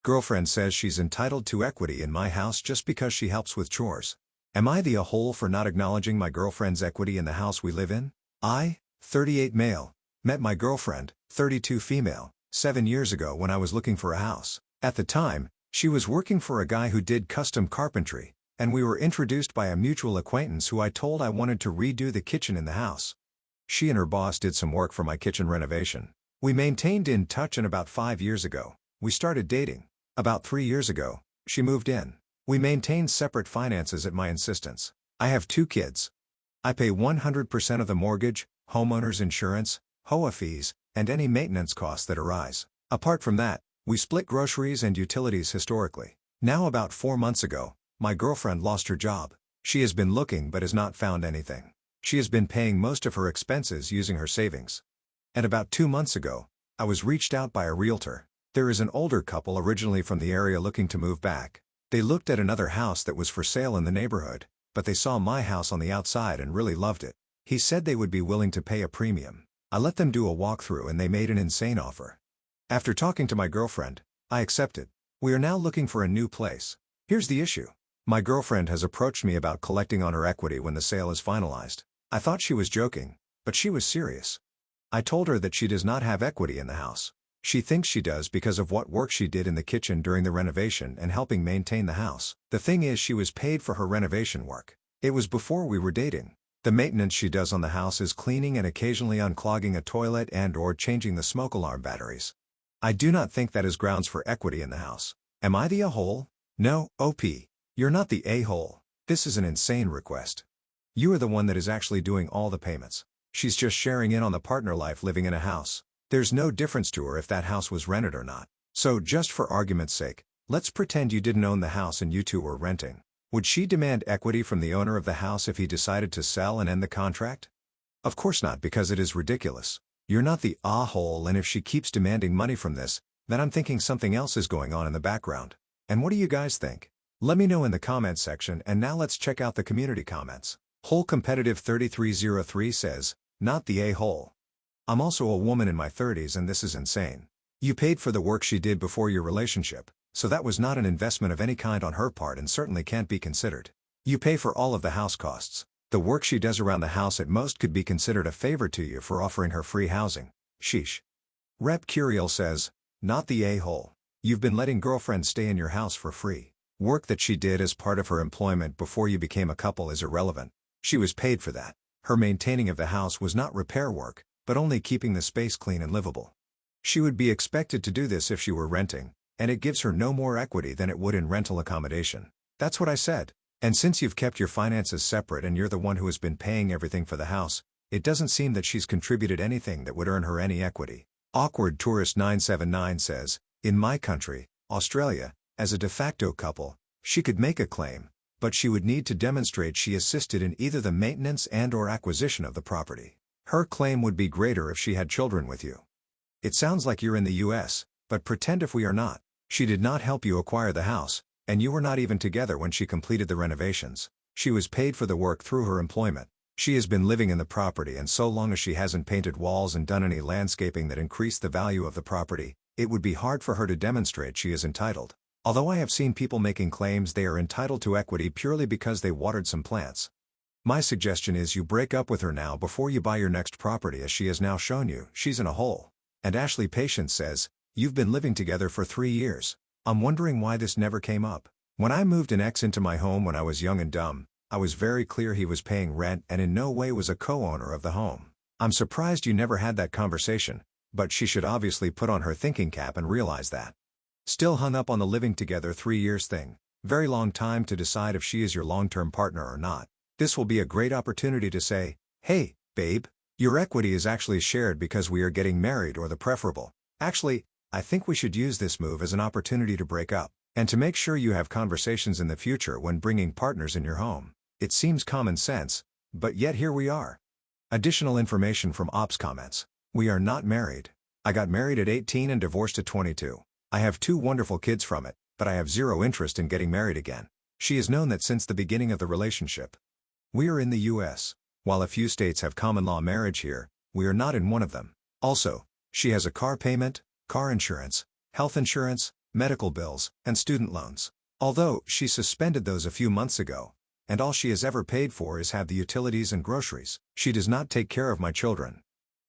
Girlfriend says she's entitled to equity in my house just because she helps with chores. Am I the a-hole for not acknowledging my girlfriend's equity in the house we live in? I, 38 male, met my girlfriend, 32 female, 7 years ago when I was looking for a house. At the time, she was working for a guy who did custom carpentry, and we were introduced by a mutual acquaintance who I told I wanted to redo the kitchen in the house. She and her boss did some work for my kitchen renovation. We maintained in touch, and about 5 years ago, we started dating. About 3 years ago, she moved in. We maintained separate finances at my insistence. I have 2 kids. I pay 100% of the mortgage, homeowner's insurance, HOA fees, and any maintenance costs that arise. Apart from that, we split groceries and utilities historically. Now about 4 months ago, my girlfriend lost her job. She has been looking but has not found anything. She has been paying most of her expenses using her savings. And about 2 months ago, I was reached out by a realtor. There is an older couple originally from the area looking to move back. They looked at another house that was for sale in the neighborhood, but they saw my house on the outside and really loved it. He said they would be willing to pay a premium. I let them do a walkthrough and they made an insane offer. After talking to my girlfriend, I accepted. We are now looking for a new place. Here's the issue. My girlfriend has approached me about collecting on her equity when the sale is finalized. I thought she was joking, but she was serious. I told her that she does not have equity in the house. She thinks she does because of what work she did in the kitchen during the renovation and helping maintain the house. The thing is, she was paid for her renovation work. It was before we were dating. The maintenance she does on the house is cleaning and occasionally unclogging a toilet and/or changing the smoke alarm batteries. I do not think that is grounds for equity in the house. Am I the a-hole? No, OP. You're not the a-hole. This is an insane request. You are the one that is actually doing all the payments. She's just sharing in on the partner life living in a house. There's no difference to her if that house was rented or not. So just for argument's sake, let's pretend you didn't own the house and you two were renting. Would she demand equity from the owner of the house if he decided to sell and end the contract? Of course not, because it is ridiculous. You're not the a-hole, and if she keeps demanding money from this, then I'm thinking something else is going on in the background. And what do you guys think? Let me know in the comments section, and now let's check out the community comments. Hole Competitive 3303 says, not the a-hole. I'm also a woman in my 30s and this is insane. You paid for the work she did before your relationship, so that was not an investment of any kind on her part and certainly can't be considered. You pay for all of the house costs. The work she does around the house at most could be considered a favor to you for offering her free housing. Sheesh. Rep Curiel says, not the a-hole. You've been letting girlfriend stay in your house for free. Work that she did as part of her employment before you became a couple is irrelevant. She was paid for that. Her maintaining of the house was not repair work, but only keeping the space clean and livable. She would be expected to do this if she were renting, and it gives her no more equity than it would in rental accommodation. That's what I said. And since you've kept your finances separate and you're the one who has been paying everything for the house, it doesn't seem that she's contributed anything that would earn her any equity. Awkward Tourist 979 says, in my country, Australia, as a de facto couple, she could make a claim, but she would need to demonstrate she assisted in either the maintenance and/or acquisition of the property. Her claim would be greater if she had children with you. It sounds like you're in the US, but pretend if we are not. She did not help you acquire the house, and you were not even together when she completed the renovations. She was paid for the work through her employment. She has been living in the property, and so long as she hasn't painted walls and done any landscaping that increased the value of the property, it would be hard for her to demonstrate she is entitled. Although I have seen people making claims they are entitled to equity purely because they watered some plants. My suggestion is you break up with her now before you buy your next property, as she has now shown you she's in a hole. And Ashley Patience says, you've been living together for 3 years. I'm wondering why this never came up. When I moved an ex into my home when I was young and dumb, I was very clear he was paying rent and in no way was a co-owner of the home. I'm surprised you never had that conversation, but she should obviously put on her thinking cap and realize that. Still hung up on the living together 3 years thing. Very long time to decide if she is your long-term partner or not. This will be a great opportunity to say, hey, babe, your equity is actually shared because we are getting married, or the preferable. Actually, I think we should use this move as an opportunity to break up, and to make sure you have conversations in the future when bringing partners in your home. It seems common sense, but yet here we are. Additional information from Ops comments. We are not married. I got married at 18 and divorced at 22. I have 2 wonderful kids from it, but I have zero interest in getting married again. She has known that since the beginning of the relationship. We are in the US. While a few states have common law marriage here, we are not in one of them. Also, she has a car payment, car insurance, health insurance, medical bills, and student loans. Although, she suspended those a few months ago, and all she has ever paid for is have the utilities and groceries. She does not take care of my children.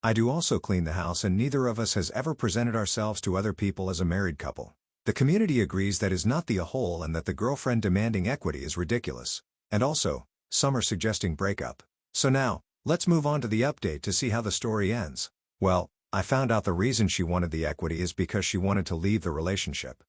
I do also clean the house, and neither of us has ever presented ourselves to other people as a married couple. The community agrees that is not the whole and that the girlfriend demanding equity is ridiculous. And also, some are suggesting breakup. So now, let's move on to the update to see how the story ends. Well, I found out the reason she wanted the equity is because she wanted to leave the relationship.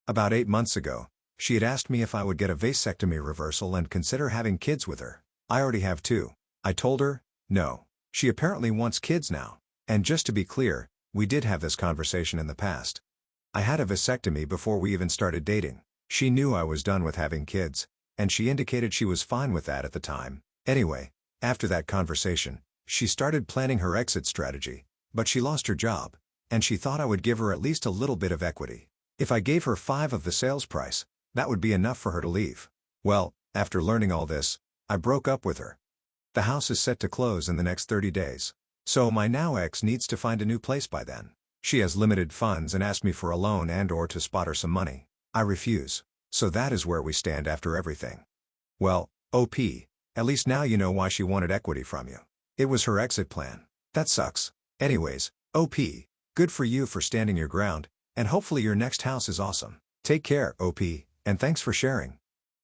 About 8 months ago, she had asked me if I would get a vasectomy reversal and consider having kids with her. I already have 2. I told her, no. She apparently wants kids now. And just to be clear, we did have this conversation in the past. I had a vasectomy before we even started dating. She knew I was done with having kids, and she indicated she was fine with that at the time. Anyway, after that conversation, she started planning her exit strategy, but she lost her job, and she thought I would give her at least a little bit of equity. If I gave her 5 of the sales price, that would be enough for her to leave. Well, after learning all this, I broke up with her. The house is set to close in the next 30 days. So my now ex needs to find a new place by then. She has limited funds and asked me for a loan and/or to spot her some money. I refuse. So that is where we stand after everything. Well, OP, at least now you know why she wanted equity from you. It was her exit plan. That sucks. Anyways, OP, good for you for standing your ground, and hopefully your next house is awesome. Take care, OP, and thanks for sharing.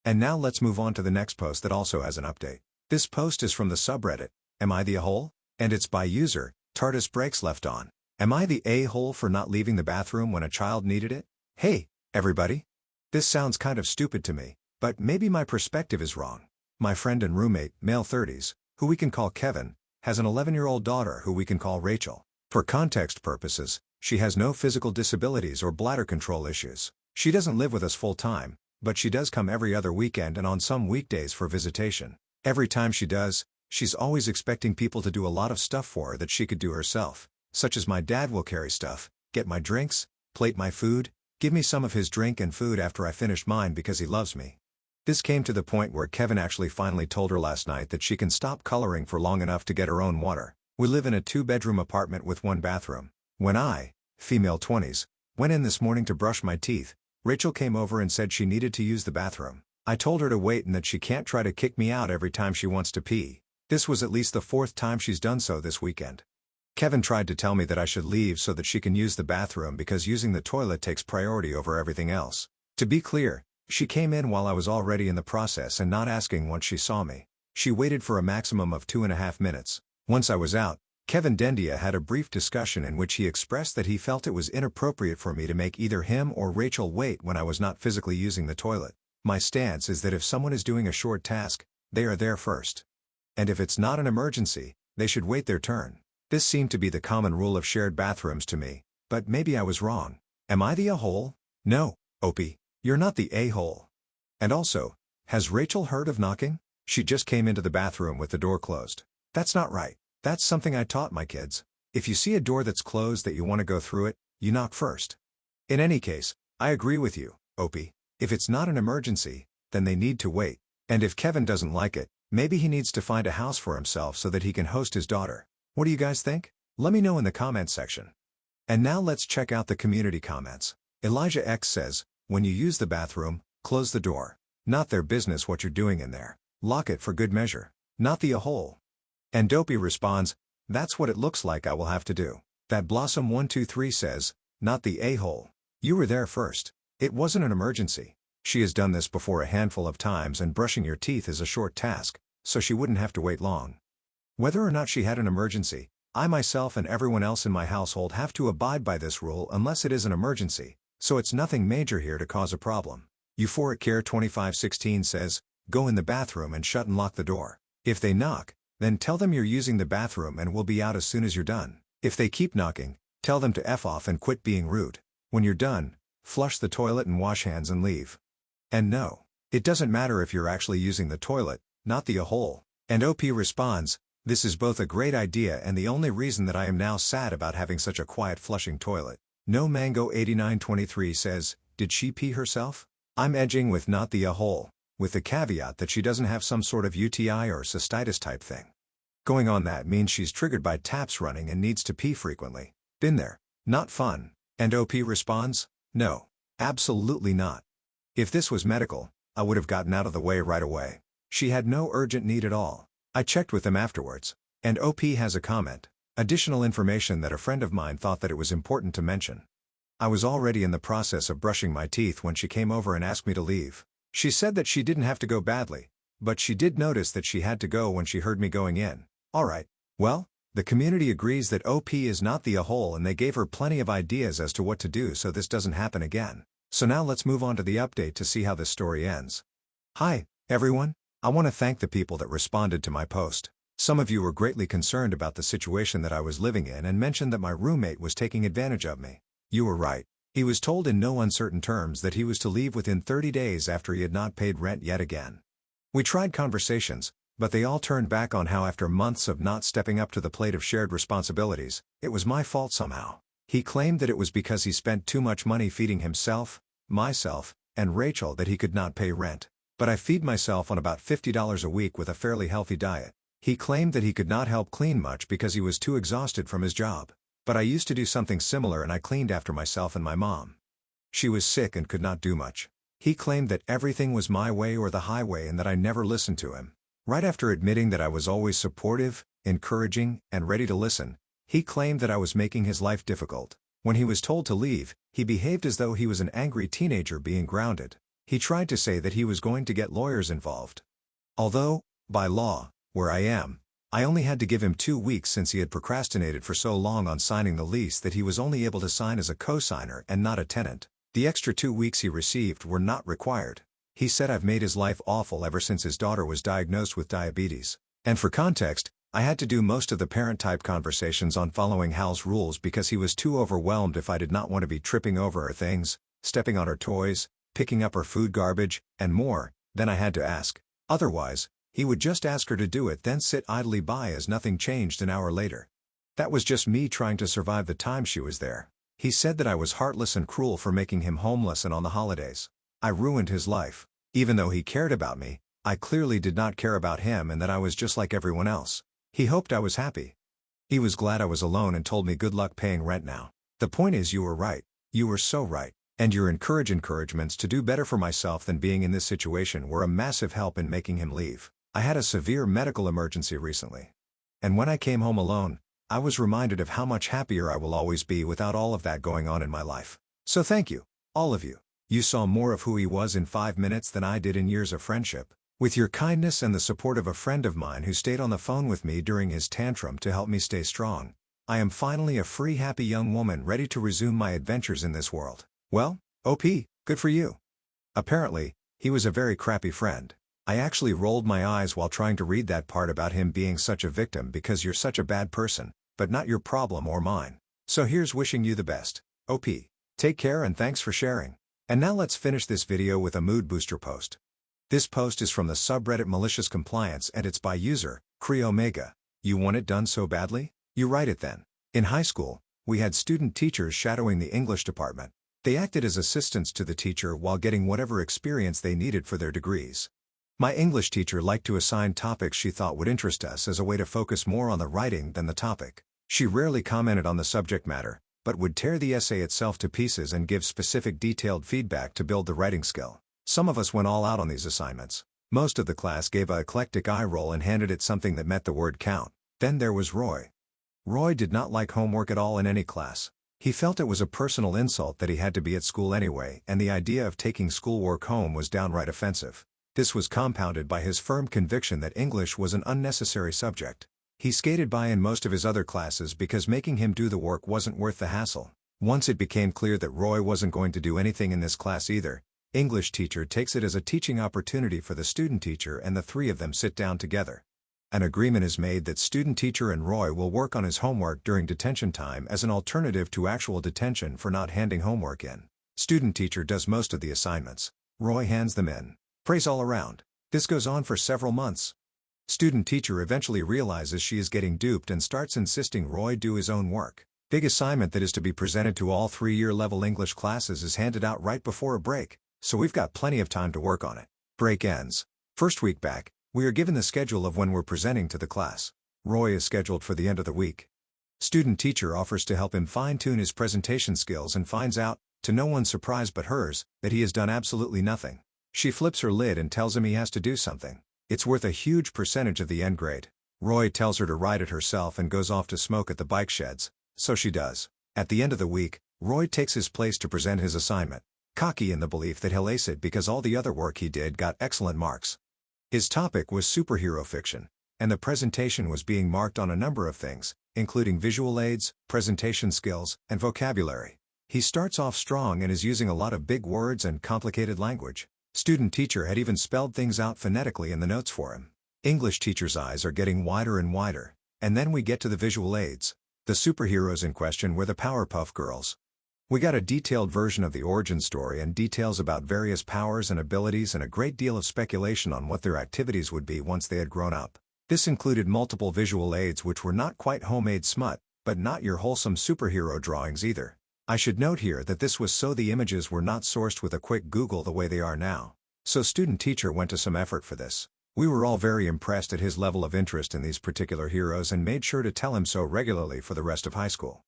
And now let's move on to the next post that also has an update. This post is from the subreddit, Am I the A-hole? And it's by user, TARDIS Brakes Left On. Am I the a-hole for not leaving the bathroom when a child needed it? Hey, everybody. This sounds kind of stupid to me, but maybe my perspective is wrong. My friend and roommate, male 30s, who we can call Kevin, has an 11-year-old daughter who we can call Rachel. For context purposes, she has no physical disabilities or bladder control issues. She doesn't live with us full-time, but she does come every other weekend and on some weekdays for visitation. Every time she does, she's always expecting people to do a lot of stuff for her that she could do herself, such as my dad will carry stuff, get my drinks, plate my food, give me some of his drink and food after I finish mine because he loves me. This came to the point where Kevin actually finally told her last night that she can stop coloring for long enough to get her own water. We live in a 2-bedroom apartment with 1 bathroom. When I, female 20s, went in this morning to brush my teeth, Rachel came over and said she needed to use the bathroom. I told her to wait and that she can't try to kick me out every time she wants to pee. This was at least the 4th time she's done so this weekend. Kevin tried to tell me that I should leave so that she can use the bathroom because using the toilet takes priority over everything else. To be clear, she came in while I was already in the process and not asking once she saw me. She waited for a maximum of 2.5 minutes. Once I was out, Kevin Dendia had a brief discussion in which he expressed that he felt it was inappropriate for me to make either him or Rachel wait when I was not physically using the toilet. My stance is that if someone is doing a short task, they are there first. And if it's not an emergency, they should wait their turn. This seemed to be the common rule of shared bathrooms to me, but maybe I was wrong. Am I the a-hole? No, Opie, you're not the a-hole. And also, has Rachel heard of knocking? She just came into the bathroom with the door closed. That's not right. That's something I taught my kids. If you see a door that's closed that you want to go through it, you knock first. In any case, I agree with you, Opie. If it's not an emergency, then they need to wait. And if Kevin doesn't like it, maybe he needs to find a house for himself so that he can host his daughter. What do you guys think? Let me know in the comments section. And now let's check out the community comments. Elijah X says, when you use the bathroom, close the door. Not their business what you're doing in there. Lock it for good measure. Not the a-hole. And Dopey responds, that's what it looks like I will have to do. That Blossom123 says, not the a-hole. You were there first. It wasn't an emergency. She has done this before a handful of times and brushing your teeth is a short task, so she wouldn't have to wait long. Whether or not she had an emergency, I myself and everyone else in my household have to abide by this rule unless it is an emergency, so it's nothing major here to cause a problem. Euphoric Care 2516 says, go in the bathroom and shut and lock the door. If they knock, then tell them you're using the bathroom and will be out as soon as you're done. If they keep knocking, tell them to F off and quit being rude. When you're done, flush the toilet and wash hands and leave. And no, it doesn't matter if you're actually using the toilet, not the a-hole. And OP responds, this is both a great idea and the only reason that I am now sad about having such a quiet flushing toilet. No Mango 8923 says, did she pee herself? I'm edging with not the a-hole, with the caveat that she doesn't have some sort of UTI or cystitis type thing. Going on that means she's triggered by taps running and needs to pee frequently. Been there. Not fun. And OP responds, no. Absolutely not. If this was medical, I would have gotten out of the way right away. She had no urgent need at all. I checked with them afterwards. And OP has a comment. Additional information that a friend of mine thought that it was important to mention. I was already in the process of brushing my teeth when she came over and asked me to leave. She said that she didn't have to go badly, but she did notice that she had to go when she heard me going in. Alright, well, the community agrees that OP is not the a-hole and they gave her plenty of ideas as to what to do so this doesn't happen again. So now let's move on to the update to see how this story ends. Hi, everyone. I want to thank the people that responded to my post. Some of you were greatly concerned about the situation that I was living in and mentioned that my roommate was taking advantage of me. You were right. He was told in no uncertain terms that he was to leave within 30 days after he had not paid rent yet again. We tried conversations, but they all turned back on how after months of not stepping up to the plate of shared responsibilities, it was my fault somehow. He claimed that it was because he spent too much money feeding himself, myself, and Rachel that he could not pay rent. But I feed myself on about $50 a week with a fairly healthy diet. He claimed that he could not help clean much because he was too exhausted from his job. But I used to do something similar and I cleaned after myself and my mom. She was sick and could not do much. He claimed that everything was my way or the highway and that I never listened to him. Right after admitting that I was always supportive, encouraging, and ready to listen, he claimed that I was making his life difficult. When he was told to leave, he behaved as though he was an angry teenager being grounded. He tried to say that he was going to get lawyers involved. Although, by law, where I am, I only had to give him 2 weeks since he had procrastinated for so long on signing the lease that he was only able to sign as a co-signer and not a tenant. The extra 2 weeks he received were not required. He said I've made his life awful ever since his daughter was diagnosed with diabetes. And for context, I had to do most of the parent-type conversations on following Hal's rules because he was too overwhelmed if I did not want to be tripping over her things, stepping on her toys, picking up her food garbage, and more. Then I had to ask. Otherwise, he would just ask her to do it then sit idly by as nothing changed an hour later. That was just me trying to survive the time she was there. He said that I was heartless and cruel for making him homeless and on the holidays. I ruined his life. Even though he cared about me, I clearly did not care about him and that I was just like everyone else. He hoped I was happy. He was glad I was alone and told me good luck paying rent now. The point is you were right. You were so right. And your encouragements to do better for myself than being in this situation were a massive help in making him leave. I had a severe medical emergency recently. And when I came home alone, I was reminded of how much happier I will always be without all of that going on in my life. So thank you, all of you. You saw more of who he was in 5 minutes than I did in years of friendship. With your kindness and the support of a friend of mine who stayed on the phone with me during his tantrum to help me stay strong, I am finally a free happy young woman ready to resume my adventures in this world. Well, OP, good for you. Apparently, he was a very crappy friend. I actually rolled my eyes while trying to read that part about him being such a victim because you're such a bad person, but not your problem or mine. So here's wishing you the best, OP. Take care and thanks for sharing. And now let's finish this video with a mood booster post. This post is from the subreddit Malicious Compliance and it's by user, Omega. You want it done so badly? You write it then. In high school, we had student teachers shadowing the English department. They acted as assistants to the teacher while getting whatever experience they needed for their degrees. My English teacher liked to assign topics she thought would interest us as a way to focus more on the writing than the topic. She rarely commented on the subject matter, but would tear the essay itself to pieces and give specific detailed feedback to build the writing skill. Some of us went all out on these assignments. Most of the class gave a eclectic eye roll and handed it something that met the word count. Then there was Roy. Roy did not like homework at all in any class. He felt it was a personal insult that he had to be at school anyway, and the idea of taking schoolwork home was downright offensive. This was compounded by his firm conviction that English was an unnecessary subject. He skated by in most of his other classes because making him do the work wasn't worth the hassle. Once it became clear that Roy wasn't going to do anything in this class either, English teacher takes it as a teaching opportunity for the student teacher and the three of them sit down together. An agreement is made that student teacher and Roy will work on his homework during detention time as an alternative to actual detention for not handing homework in. Student teacher does most of the assignments. Roy hands them in. Praise all around. This goes on for several months. Student teacher eventually realizes she is getting duped and starts insisting Roy do his own work. Big assignment that is to be presented to all 3-year level English classes is handed out right before a break, so we've got plenty of time to work on it. Break ends. First week back, we are given the schedule of when we're presenting to the class. Roy is scheduled for the end of the week. Student teacher offers to help him fine-tune his presentation skills and finds out, to no one's surprise but hers, that he has done absolutely nothing. She flips her lid and tells him he has to do something. It's worth a huge percentage of the end grade. Roy tells her to write it herself and goes off to smoke at the bike sheds, so she does. At the end of the week, Roy takes his place to present his assignment, cocky in the belief that he'll ace it because all the other work he did got excellent marks. His topic was superhero fiction, and the presentation was being marked on a number of things, including visual aids, presentation skills, and vocabulary. He starts off strong and is using a lot of big words and complicated language. Student teacher had even spelled things out phonetically in the notes for him. English teacher's eyes are getting wider and wider, and then we get to the visual aids. The superheroes in question were the Powerpuff Girls. We got a detailed version of the origin story and details about various powers and abilities and a great deal of speculation on what their activities would be once they had grown up. This included multiple visual aids which were not quite homemade smut, but not your wholesome superhero drawings either. I should note here that this was so the images were not sourced with a quick Google the way they are now. So student teacher went to some effort for this. We were all very impressed at his level of interest in these particular heroes and made sure to tell him so regularly for the rest of high school.